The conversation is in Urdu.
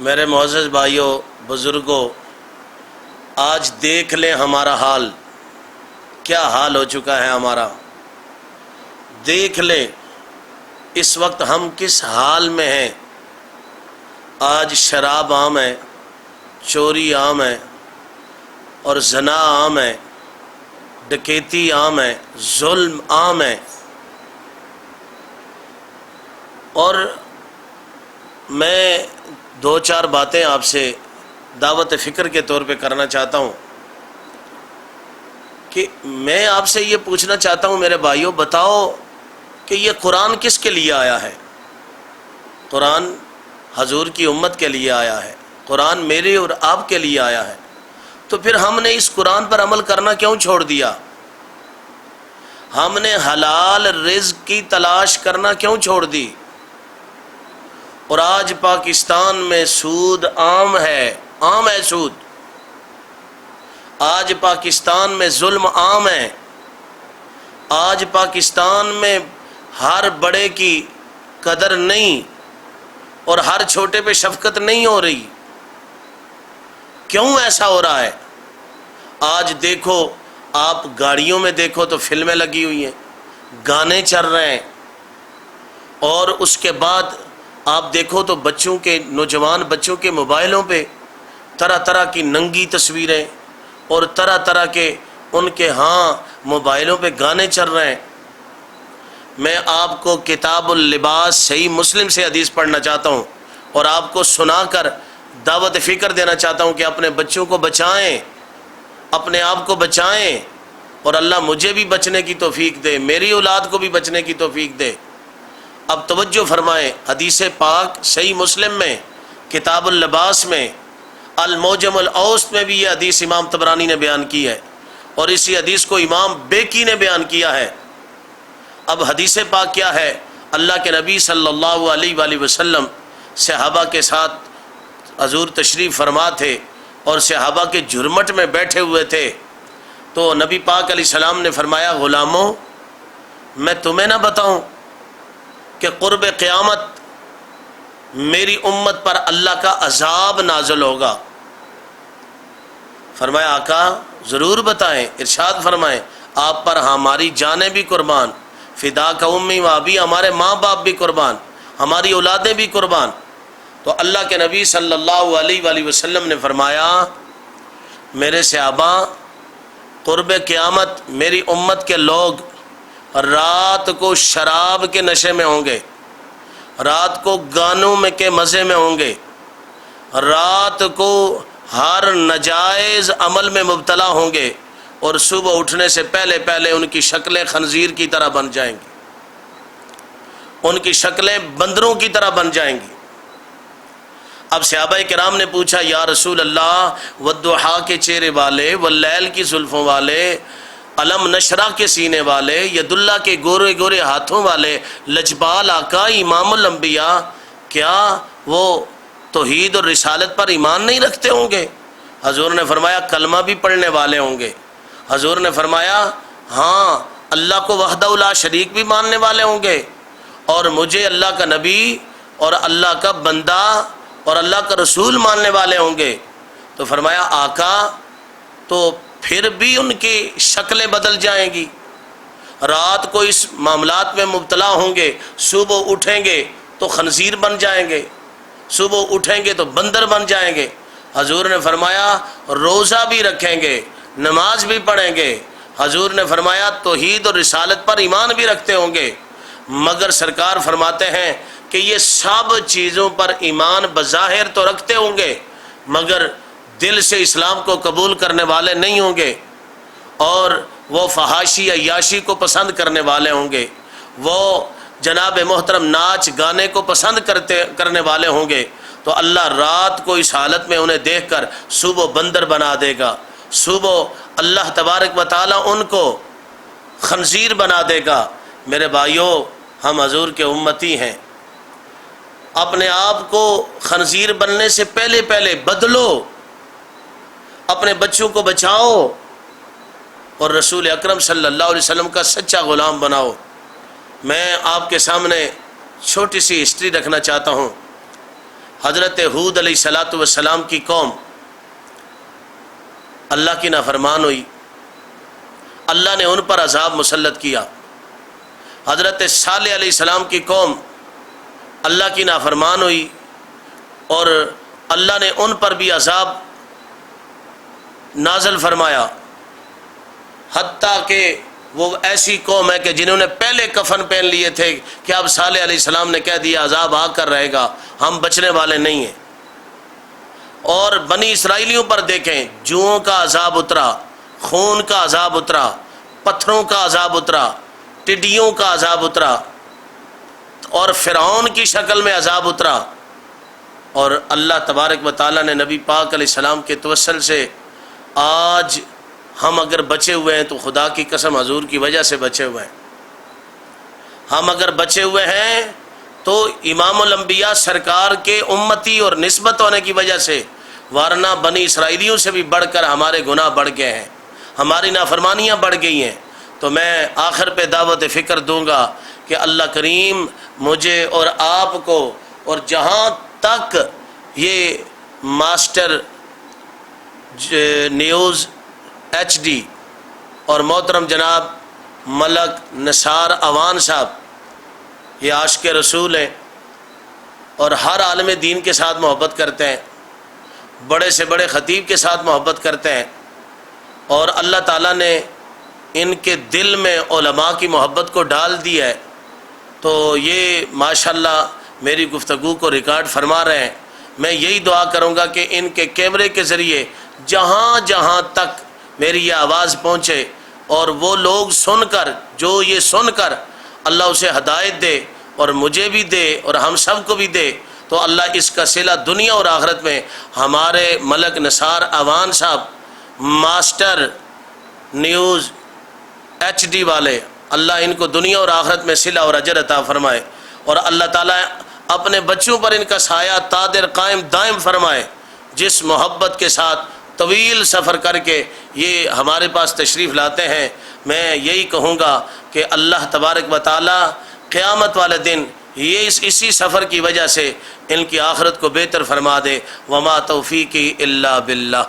میرے معزز بھائیوں بزرگوں، آج دیکھ لیں ہمارا حال، کیا حال ہو چکا ہے ہمارا۔ دیکھ لیں اس وقت ہم کس حال میں ہیں۔ آج شراب عام ہے، چوری عام ہے، اور زنا عام ہے، ڈکیتی عام ہے، ظلم عام ہے۔ اور میں دو چار باتیں آپ سے دعوت فکر کے طور پہ کرنا چاہتا ہوں کہ میں آپ سے یہ پوچھنا چاہتا ہوں میرے بھائیوں، بتاؤ کہ یہ قرآن کس کے لیے آیا ہے؟ قرآن حضور کی امت کے لیے آیا ہے، قرآن میرے اور آپ کے لیے آیا ہے، تو پھر ہم نے اس قرآن پر عمل کرنا کیوں چھوڑ دیا؟ ہم نے حلال رزق کی تلاش کرنا کیوں چھوڑ دی؟ اور آج پاکستان میں سود عام ہے سود۔ آج پاکستان میں ظلم عام ہے۔ آج پاکستان میں ہر بڑے کی قدر نہیں اور ہر چھوٹے پہ شفقت نہیں ہو رہی۔ کیوں ایسا ہو رہا ہے؟ آج دیکھو، آپ گاڑیوں میں دیکھو تو فلمیں لگی ہوئی ہیں، گانے چل رہے ہیں، اور اس کے بعد آپ دیکھو تو بچوں کے، نوجوان بچوں کے موبائلوں پہ طرح طرح کی ننگی تصویریں اور طرح طرح کے ان کے موبائلوں پہ گانے چل رہے ہیں۔ میں آپ کو کتاب اللباس صحیح مسلم سے حدیث پڑھنا چاہتا ہوں اور آپ کو سنا کر دعوت فکر دینا چاہتا ہوں کہ اپنے بچوں کو بچائیں، اپنے آپ کو بچائیں، اور اللہ مجھے بھی بچنے کی توفیق دے، میری اولاد کو بھی بچنے کی توفیق دے۔ اب توجہ فرمائیں، حدیث پاک صحیح مسلم میں، کتاب اللباس میں، المعجم الاوسط میں بھی یہ حدیث امام طبرانی نے بیان کی ہے، اور اسی حدیث کو امام بیکی نے بیان کیا ہے۔ اب حدیث پاک کیا ہے؟ اللہ کے نبی صلی اللہ علیہ وآلہ وسلم صحابہ کے ساتھ حضور تشریف فرما تھے اور صحابہ کے جھرمٹ میں بیٹھے ہوئے تھے، تو نبی پاک علیہ السلام نے فرمایا، غلاموں، میں تمہیں نہ بتاؤں کہ قرب قیامت میری امت پر اللہ کا عذاب نازل ہوگا؟ فرمایا، آقا ضرور بتائیں۔ ارشاد فرمائیں، آپ پر ہماری جانیں بھی قربان، فدا کا امی و ابی، ہمارے ماں باپ بھی قربان، ہماری اولادیں بھی قربان۔ تو اللہ کے نبی صلی اللہ علیہ وآلہ وسلم نے فرمایا، میرے صحابہ، قرب قیامت میری امت کے لوگ رات کو شراب کے نشے میں ہوں گے، رات کو گانوں میں کے مزے میں ہوں گے، رات کو ہر ناجائز عمل میں مبتلا ہوں گے، اور صبح اٹھنے سے پہلے پہلے ان کی شکلیں خنزیر کی طرح بن جائیں گی، ان کی شکلیں بندروں کی طرح بن جائیں گی۔ اب صحابہ کرام نے پوچھا، یا رسول اللہ، والضحیٰ کے چہرے والے، واللیل کی زلفوں والے، علم نشرہ کے سینے والے، ید اللہ کے گورے گورے ہاتھوں والے، لجپال آقا امام الانبیاء، کیا وہ توحید اور رسالت پر ایمان نہیں رکھتے ہوں گے؟ حضور نے فرمایا، کلمہ بھی پڑھنے والے ہوں گے۔ حضور نے فرمایا، ہاں، اللہ کو وحدہ لا شریک بھی ماننے والے ہوں گے، اور مجھے اللہ کا نبی اور اللہ کا بندہ اور اللہ کا رسول ماننے والے ہوں گے۔ تو فرمایا، آقا تو پھر بھی ان کی شکلیں بدل جائیں گی، رات کو اس معاملات میں مبتلا ہوں گے، صبح اٹھیں گے تو خنزیر بن جائیں گے، صبح اٹھیں گے تو بندر بن جائیں گے۔ حضور نے فرمایا، روزہ بھی رکھیں گے، نماز بھی پڑھیں گے، حضور نے فرمایا توحید اور رسالت پر ایمان بھی رکھتے ہوں گے، مگر سرکار فرماتے ہیں کہ یہ سب چیزوں پر ایمان بظاہر تو رکھتے ہوں گے، مگر دل سے اسلام کو قبول کرنے والے نہیں ہوں گے، اور وہ فحاشی عیاشی کو پسند کرنے والے ہوں گے، وہ جناب محترم ناچ گانے کو پسند کرنے والے ہوں گے۔ تو اللہ رات کو اس حالت میں انہیں دیکھ کر صبح بندر بنا دے گا، صبح اللہ تبارک و تعالی ان کو خنزیر بنا دے گا۔ میرے بھائیوں، ہم حضور کے امتی ہیں، اپنے آپ کو خنزیر بننے سے پہلے پہلے بدلو، اپنے بچوں کو بچاؤ، اور رسول اکرم صلی اللہ علیہ وسلم کا سچا غلام بناؤ۔ میں آپ کے سامنے چھوٹی سی ہسٹری رکھنا چاہتا ہوں۔ حضرت ہود علیہ الصلوۃ والسلام کی قوم اللہ کی نافرمان ہوئی، اللہ نے ان پر عذاب مسلط کیا۔ حضرت صالح علیہ السلام کی قوم اللہ کی نافرمان ہوئی اور اللہ نے ان پر بھی عذاب نازل فرمایا، حتیٰ کہ وہ ایسی قوم ہے کہ جنہوں نے پہلے کفن پہن لیے تھے کہ اب صالح علیہ السلام نے کہہ دیا عذاب آ کر رہے گا، ہم بچنے والے نہیں ہیں۔ اور بنی اسرائیلیوں پر دیکھیں، جوؤں کا عذاب اترا، خون کا عذاب اترا، پتھروں کا عذاب اترا، ٹڈیوں کا عذاب اترا، اور فرعون کی شکل میں عذاب اترا۔ اور اللہ تبارک و تعالیٰ نے نبی پاک علیہ السلام کے توسل سے آج ہم اگر بچے ہوئے ہیں تو خدا کی قسم حضور کی وجہ سے بچے ہوئے ہیں۔ ہم اگر بچے ہوئے ہیں تو امام الانبیاء سرکار کے امتی اور نسبت ہونے کی وجہ سے، ورنہ بنی اسرائیلیوں سے بھی بڑھ کر ہمارے گناہ بڑھ گئے ہیں، ہماری نافرمانیاں بڑھ گئی ہیں۔ تو میں آخر پہ دعوت فکر دوں گا کہ اللہ کریم مجھے اور آپ کو، اور جہاں تک یہ ماسٹر نیوز HD اور محترم جناب ملک نثار اوان صاحب، یہ عاشق رسول ہیں اور ہر عالم دین کے ساتھ محبت کرتے ہیں، بڑے سے بڑے خطیب کے ساتھ محبت کرتے ہیں، اور اللہ تعالیٰ نے ان کے دل میں علماء کی محبت کو ڈال دی ہے، تو یہ ماشاءاللہ میری گفتگو کو ریکارڈ فرما رہے ہیں۔ میں یہی دعا کروں گا کہ ان کے کیمرے کے ذریعے جہاں جہاں تک میری یہ آواز پہنچے، اور وہ لوگ سن کر، جو یہ سن کر اللہ اسے ہدایت دے اور مجھے بھی دے اور ہم سب کو بھی دے، تو اللہ اس کا صلہ دنیا اور آخرت میں ہمارے ملک نثار اوان صاحب ماسٹر نیوز HD والے، اللہ ان کو دنیا اور آخرت میں صلہ اور اجر عطا فرمائے، اور اللہ تعالیٰ اپنے بچوں پر ان کا سایہ تادر قائم دائم فرمائے، جس محبت کے ساتھ طویل سفر کر کے یہ ہمارے پاس تشریف لاتے ہیں۔ میں یہی کہوں گا کہ اللہ تبارک و تعالیٰ قیامت والے دن یہ اسی سفر کی وجہ سے ان کی آخرت کو بہتر فرما دے۔ وما توفیقی الا باللہ۔